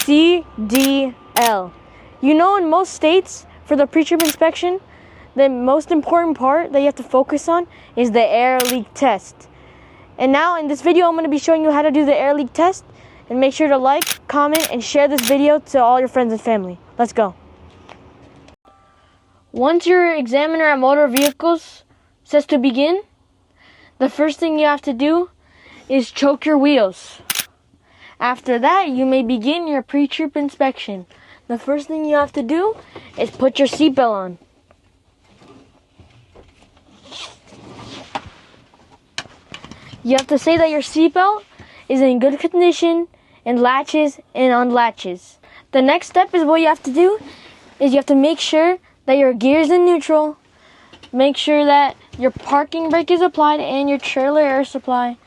CDL. You know, in most states, for the pre-trip inspection, the most important part that you have to focus on is the air leak test. And now in this video, I'm going to be showing you how to do the air leak test. And make sure to like, comment, and share this video to all your friends and family. Let's go. Once your examiner at Motor Vehicles says to begin, the first thing you have to do is choke your wheels. After that, you may begin your pre-trip inspection. The first thing you have to do is put your seatbelt on. You have to say that your seatbelt is in good condition and latches and unlatches. The next step is what you have to do is you have to make sure that your gear is in neutral. Make sure that your parking brake is applied and your trailer air supply.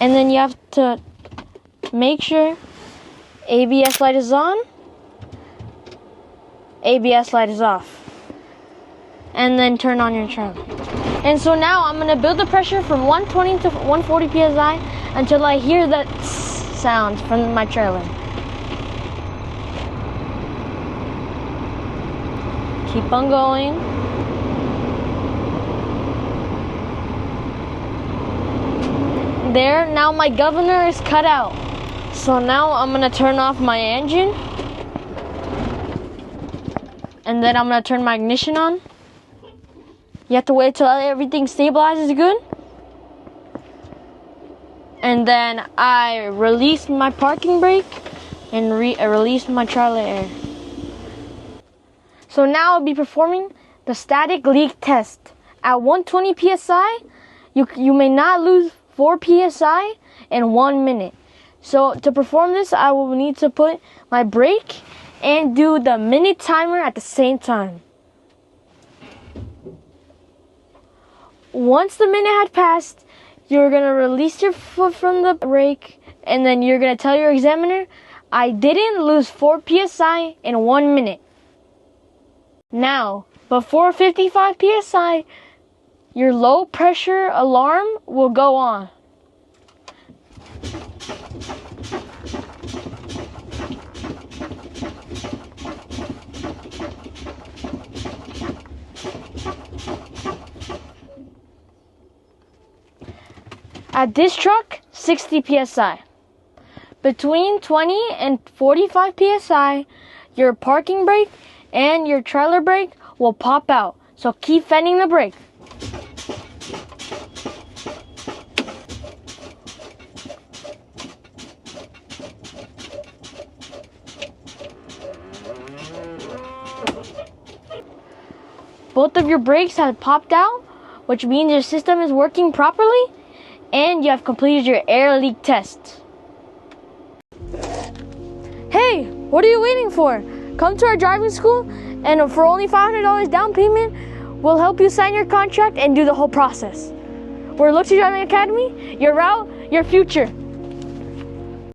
And then you have to make sure ABS light is on, ABS light is off. And then turn on your trailer. And so now I'm going to build the pressure from 120 to 140 psi until I hear that sound from my trailer. Keep on going. There, now my governor is cut out. So now I'm going to turn off my engine. And then I'm going to turn my ignition on. You have to wait till everything stabilizes good. And then I release my parking brake and release my trailer air. So now I'll be performing the static leak test. At 120 psi, you may not lose 4 psi in 1 minute. So to perform this, I will need to put my brake and do the minute timer at the same time. Once the minute had passed, you're going to release your foot from the brake, and then you're going to tell your examiner, I didn't lose 4 psi in 1 minute. Now, before 55 psi, your low pressure alarm will go on. At this truck, 60 psi. Between 20 and 45 psi, your parking brake and your trailer brake will pop out. So keep fending the brake. Both of your brakes have popped out, which means your system is working properly. And you have completed your air leak test. Hey, what are you waiting for? Come to our driving school, and for only $500 down payment, we'll help you sign your contract and do the whole process. We're Look to Driving Academy, your route, your future.